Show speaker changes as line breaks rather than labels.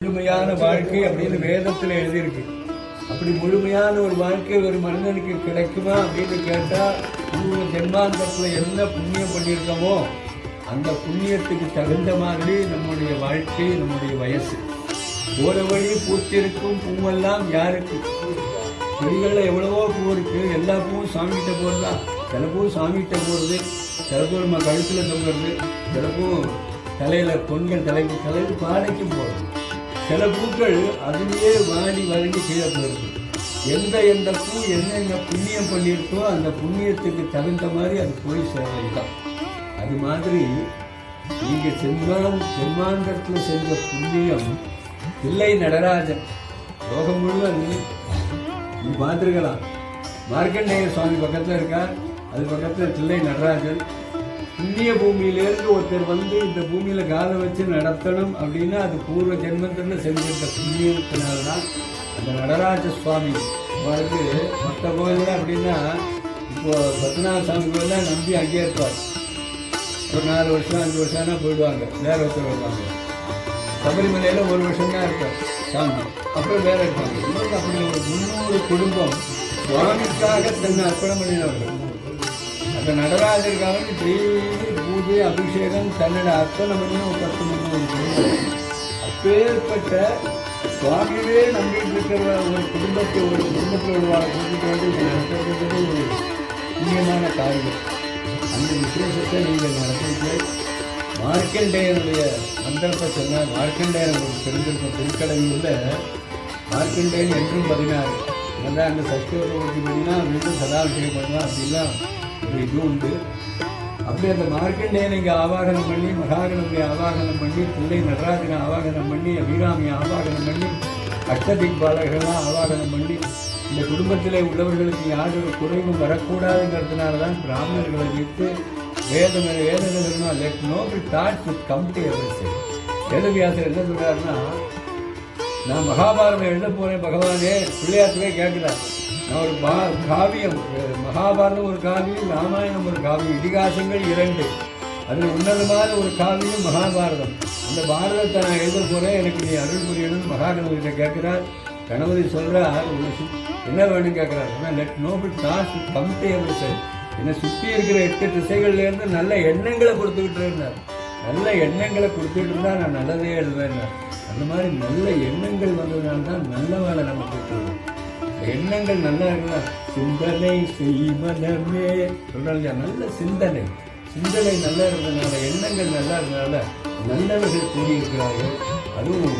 முழுமையான வாழ்க்கை அப்படின்னு வேதத்துல எழுதியிருக்கு. அப்படி முழுமையான ஒரு வாழ்க்கை ஒரு மனிதனுக்கு கிடைக்குமா அப்படின்னு கேட்டா, ஜென்மாந்தத்துல என்ன புண்ணியம் பண்ணியிருக்கோமோ அந்த புண்ணியத்துக்கு தகுந்த மாதிரி நம்முடைய வாழ்க்கை, நம்முடைய வயசு. போற வழி பூத்திருக்கும் பூவெல்லாம் யாருக்கு? செடிகள்ல எவ்வளவோ பூ இருக்கு, எல்லா பூவும் சாமிகிட்ட போறதுதான். சில பூ சாமிகிட்ட போறது, சில பூ நம்ம கழுத்துல தொங்குறது, சில பூ தலையில பொண்கள் தலைக்கு பாடைக்கும் போறது. சில பூக்கள் அதுலேயே வாடி வதங்கி கீழே போயிருக்கு. எந்த பூ என்ன புண்ணியம் பண்ணியிருக்கோ அந்த புண்ணியத்துக்கு தகுந்த மாதிரி அது போய் சேர்ந்துதான். அது மாதிரி நீங்க ஜென்மாந்தரத்தில் செஞ்ச புண்ணியம் தில்லை நடராஜன் லோகம் முழுவதும் நீ பார்த்துருக்கலாம். மார்க்கண்டேய சுவாமி பக்கத்தில் இருக்கார், அது பக்கத்தில் தில்லை நடராஜன். புண்ணிய பூமியிலேருந்து ஒருத்தர் வந்து இந்த பூமியில காலம் வச்சு நடத்தணும் அப்படின்னா அது பூர்வ ஜென்மத்தில் செஞ்சிருந்த புண்ணியத்தினால்தான். அந்த நடராஜ சுவாமி அவருக்கு மற்ற கோயில்ல அப்படின்னா இப்போ பத்மநாப சாமி கோயிலாம் நம்பி அங்கேயே இருப்பார். ஒரு 4 வருஷம் 5 வருஷம்னா போயிடுவாங்க, வேற ஒருத்தர் வருவாங்க. சபரிமலையில 1 வருஷம் தான் இருப்பார் சாமி, அப்புறம் வேற இருப்பாங்க. இன்னொரு அப்படி ஒரு 300 குடும்பம் சுவாமிக்காக தன்னை அர்ப்பணம் பண்ணினவர்கள். அந்த நடராஜருக்காக டெய்லி பூஜை அபிஷேகம் தன்னோட அர்ப்பணம் பண்ணி ஒரு 10-300 குடும்பம். அப்பேற்பட்ட சுவாமியே நம்பிட்டு இருக்கிற ஒரு குடும்பத்தில் உள்ளவாழ கூட்டிட்டு வந்து நடத்துறது ஒரு புண்ணியமான காரியம். அந்த விசேஷத்தை நீங்கள் நடத்திட்டு மார்க்கண்டேயனுடைய மந்திரத்தை சொன்னால், மார்க்கண்டேயன் உங்களுக்கு தெரிஞ்சிருக்கும். திருக்கடவுள்ள மார்க்கண்டேயன் என்றும் 16 அதான் அந்த சத்தியோபூர்த்தி பண்ணினா மீண்டும் சதாபிஷேகம் பண்ணலாம் அப்படிலாம் ஒரு இது உண்டு. அப்படி அந்த மார்க்கண்டேயனை இங்கே ஆவாகனம் பண்ணி, மகாகணபதியை ஆவாகனம் பண்ணி, பிள்ளை நடராஜனை ஆவாகனம் பண்ணி, அபிராமியை ஆவாகனம் பண்ணி, அஷ்டதிக்பாலகர்களாக ஆவாகனம் பண்ணி, இந்த குடும்பத்தில் உள்ளவர்களுக்கு யாரும் குறைவும் வரக்கூடாதுங்கிறதுனால தான் பிராமணர்களை வைத்து வேதனை let noble thoughts with complete everything. வேதவியாசர் என்ன சொல்றாருன்னா, நான் மகாபாரதம் எழுத போறேன் பகவானே, பிள்ளையாத்துவே கேட்கிறார். நான் ஒரு காவியம், மகாபாரதம் ஒரு காவியம், ராமாயணம் ஒரு காவியம், இதிகாசங்கள் 2. அதில் உன்னதமான ஒரு காவியம் மகாபாரதம். அந்த பாரதத்தை நான் எழுத போறேன், எனக்கு நீ அருள் புரியணும்னு மகாகணபதியிட்ட கேட்கிறார். கணபதி சொல்றார், என்ன வேணும் கேட்கிறார். Let noble thoughts with complete everything. என்னை சுற்றி இருக்கிற 8 திசைகள்ல இருந்து நல்ல எண்ணங்களை கொடுத்துக்கிட்டு இருந்தார். நல்ல எண்ணங்களை கொடுத்துட்டு இருந்தா நான் நல்லதே எழுதுவேன். அந்த மாதிரி நல்ல எண்ணங்கள் வந்ததுனால தான் நல்ல வேலை நமக்கு கொடுத்துருவோம். எண்ணங்கள் நல்லா இருக்கலாம். சிந்தனை செய்வனமே சொல்றாங்க. நல்ல சிந்தனை நல்லா இருந்ததுனால, எண்ணங்கள் நல்லா இருந்ததுனால நல்லவர்கள் கூடியிருக்கிறார்கள். அதுவும்